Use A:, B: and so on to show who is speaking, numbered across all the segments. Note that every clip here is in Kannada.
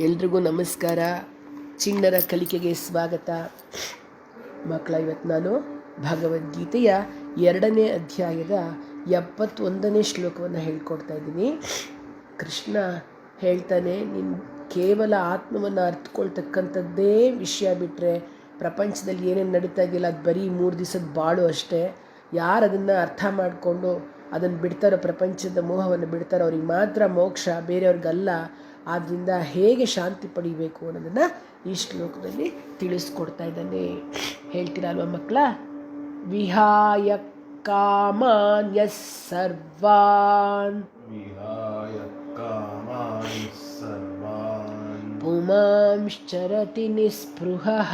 A: ಎಲ್ರಿಗೂ ನಮಸ್ಕಾರ. ಚಿಣ್ಣರ ಕಲಿಕೆಗೆ ಸ್ವಾಗತ. ಮಕ್ಕಳ, ಇವತ್ತು ನಾನು ಭಗವದ್ಗೀತೆಯ 2ನೇ ಅಧ್ಯಾಯದ 71ನೇ ಶ್ಲೋಕವನ್ನು ಹೇಳ್ಕೊಡ್ತಾ ಇದ್ದೀನಿ. ಕೃಷ್ಣ ಹೇಳ್ತಾನೆ, ನೀನು ಕೇವಲ ಆತ್ಮವನ್ನು ಅರ್ಥಕೊಳ್ತಕ್ಕಂಥದ್ದೇ ವಿಷಯ ಬಿಟ್ಟರೆ ಪ್ರಪಂಚದಲ್ಲಿ ಏನೇನು ನಡೀತಾ ಇದೆಯಲ್ಲ ಅದು ಬರೀ 3 ದಿವಸದ ಬಾಳು ಅಷ್ಟೇ. ಯಾರು ಅದನ್ನು ಅರ್ಥ ಮಾಡಿಕೊಂಡು ಅದನ್ನು ಬಿಡ್ತಾರೋ, ಪ್ರಪಂಚದ ಮೋಹವನ್ನು ಬಿಡ್ತಾರೋ, ಅವ್ರಿಗೆ ಮಾತ್ರ ಮೋಕ್ಷ, ಬೇರೆಯವ್ರಿಗಲ್ಲ. ಆದ್ದರಿಂದ ಹೇಗೆ ಶಾಂತಿ ಪಡಿಬೇಕು ಅನ್ನೋದನ್ನು ಈ ಶ್ಲೋಕದಲ್ಲಿ ತಿಳಿಸ್ಕೊಡ್ತಾ ಇದ್ದಾನೆ. ಹೇಳ್ತೀರಲ್ವ ಮಕ್ಕಳ? ವಿಹಾಯ ಕಾಮಾನ್ ಯಸ್ ಸರ್ವಾನ್ ಪುಮಾಂಶ್ಚರತಿ ನಿಸ್ಪೃಹಃ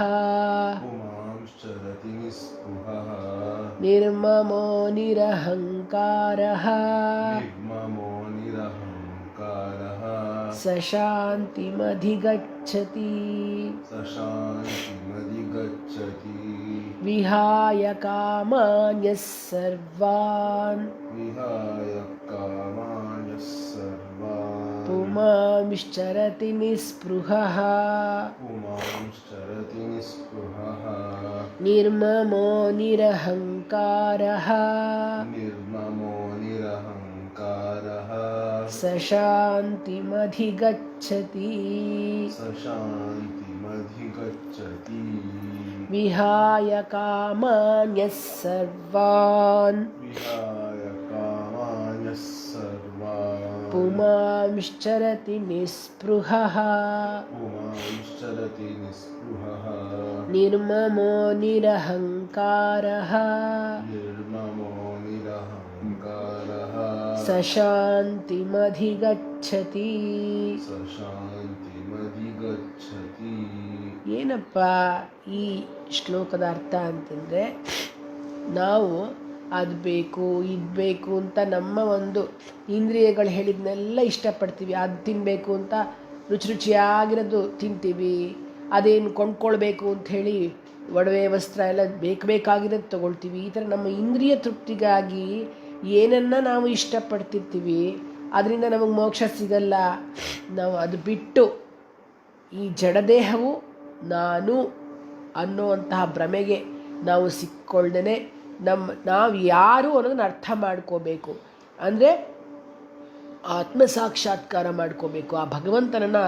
A: ನಿರ್ಮಮೋ ನಿರಹಂಕಾರಃ ಸ ಶಾಂತಿಮಧಿಗಚ್ಚತಿ. ವಿಹಾಯ ಕಾಮಾನ್ ಯಸ್ ಸರ್ವಾನ್ ಪುಮಾಂಶ್ಚರತಿ ನಿಸ್ಪೃಹಃ ನಿರ್ಮಮೋ ನಿರಹಂಕಾರಃ ಸ ಶಾಂತಿಮಧಿಗಚ್ಚತಿ. ವಿಹಾಯ ಕಾಮಾನ್ ಯಸ್ ಸರ್ವಾನ್ ಪುಮಾಂಶ್ಚರತಿ ನಿಸ್ಪೃಹಃ ನಿರ್ಮಮೋ ನಿರಹಂಕಾರಃ ಸ ಶಾಂತಿಮಧಿಗಚ್ಚತಿ. ಏನಪ್ಪ ಈ ಶ್ಲೋಕದ ಅರ್ಥ ಅಂತಂದರೆ, ನಾವು ಅದು ಬೇಕು ಇದು ಬೇಕು ಅಂತ ನಮ್ಮ ಒಂದು ಇಂದ್ರಿಯಗಳು ಹೇಳಿದ್ನೆಲ್ಲ ಇಷ್ಟಪಡ್ತೀವಿ. ಅದು ತಿನ್ನಬೇಕು ಅಂತ ರುಚಿ ರುಚಿಯಾಗಿರೋದು ತಿಂತೀವಿ. ಅದೇನು ಕೊಂಡ್ಕೊಳ್ಬೇಕು ಅಂಥೇಳಿ ಒಡವೆ ವಸ್ತ್ರ ಎಲ್ಲ ಬೇಕಾಗಿರೋದು ತೊಗೊಳ್ತೀವಿ. ಈ ಥರ ನಮ್ಮ ಇಂದ್ರಿಯ ತೃಪ್ತಿಗಾಗಿ ಏನನ್ನು ನಾವು ಇಷ್ಟಪಡ್ತಿರ್ತೀವಿ. ಅದರಿಂದ ನಮಗೆ ಮೋಕ್ಷ ಸಿಗಲ್ಲ. ನಾವು ಅದು ಬಿಟ್ಟು ಈ ಜಡದೇಹವು ನಾನು ಅನ್ನೋವಂತಹ ಭ್ರಮೆಗೆ ನಾವು ಸಿಕ್ಕೊಳ್ದೇ ನಾವು ಯಾರು ಅನ್ನೋದನ್ನು ಅರ್ಥ ಮಾಡ್ಕೋಬೇಕು. ಅಂದರೆ ಆತ್ಮ ಸಾಕ್ಷಾತ್ಕಾರ ಮಾಡ್ಕೋಬೇಕು, ಆ ಭಗವಂತನನ್ನು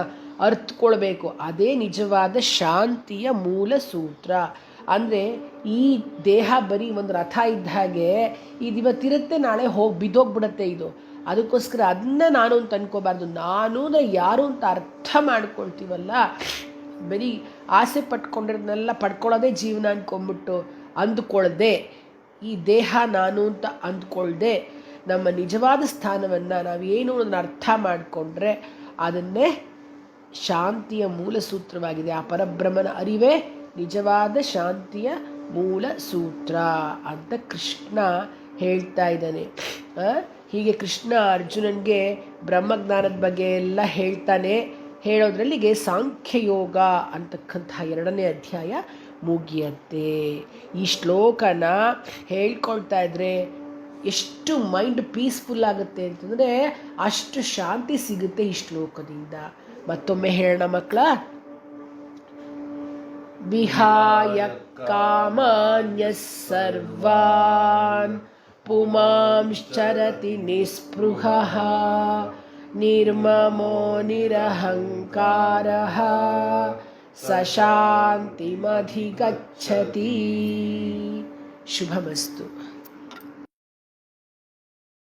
A: ಅರ್ಥಕೊಳ್ಬೇಕು. ಅದೇ ನಿಜವಾದ ಶಾಂತಿಯ ಮೂಲ ಸೂತ್ರ. ಅಂದರೆ ಈ ದೇಹ ಬರೀ ಒಂದು ರಥ ಇದ್ದ ಹಾಗೆ, ಇವತ್ತಿರುತ್ತೆ ನಾಳೆ ಬಿದ್ದೋಗ್ಬಿಡುತ್ತೆ ಇದು. ಅದಕ್ಕೋಸ್ಕರ ಅದನ್ನ ನಾನು ಅಂತ ಅನ್ಕೋಬಾರ್ದು. ನಾನು ಅಂದರೆ ಯಾರು ಅಂತ ಅರ್ಥ ಮಾಡ್ಕೊಳ್ತೀವಲ್ಲ, ಬರೀ ಆಸೆ ಪಟ್ಕೊಂಡಿರೋದನ್ನೆಲ್ಲ ಪಡ್ಕೊಳ್ಳೋದೇ ಜೀವನ ಅಂದ್ಕೊಂಡ್ಬಿಟ್ಟು ಅಂದುಕೊಳ್ಳದೆ, ಈ ದೇಹ ನಾನು ಅಂತ ಅಂದ್ಕೊಳ್ದೆ ನಮ್ಮ ನಿಜವಾದ ಸ್ಥಾನವನ್ನು ನಾವೇನು ಅದನ್ನು ಅರ್ಥ ಮಾಡಿಕೊಂಡ್ರೆ ಅದನ್ನೇ ಶಾಂತಿಯ ಮೂಲ ಸೂತ್ರವಾಗಿದೆ. ಆ ಪರಬ್ರಹ್ಮನ ಅರಿವೇ ನಿಜವಾದ ಶಾಂತಿಯ ಮೂಲ ಸೂತ್ರ ಅಂತ ಕೃಷ್ಣ ಹೇಳ್ತಾ ಇದ್ದಾನೆ. ಹೀಗೆ ಕೃಷ್ಣ ಅರ್ಜುನನಿಗೆ ಬ್ರಹ್ಮಜ್ಞಾನದ ಬಗ್ಗೆ ಎಲ್ಲ ಹೇಳ್ತಾನೆ. ಹೇಳೋದ್ರಲ್ಲಿಗೆ ಸಾಂಖ್ಯಯೋಗ ಅಂತಕ್ಕಂತಹ 2ನೇ ಅಧ್ಯಾಯ ಮುಗಿಯತ್ತೆ. ಈ ಶ್ಲೋಕನ ಹೇಳ್ಕೊಳ್ತಾ ಇದ್ರೆ ಎಷ್ಟು ಮೈಂಡ್ ಪೀಸ್ಫುಲ್ ಆಗುತ್ತೆ ಅಂತಂದರೆ ಅಷ್ಟು ಶಾಂತಿ ಸಿಗುತ್ತೆ ಈ ಶ್ಲೋಕದಿಂದ. ಮತ್ತೊಮ್ಮೆ ಹೇಳೋಣ ಮಕ್ಕಳ. ವಿಹಾಯ ಕಾಮಾನ್ ಯಸ್ ಸರ್ವಾನ್ ಪುಮಾಂಶ್ಚರತಿ ನಿಸ್ಪೃಹಃ ನಿರ್ಮಮೋ ನಿರಹಂಕಾರಃ ಸ ಶಾಂತಿಮಧಿಗಚ್ಚತಿ. ಶುಭಮಸ್ತು.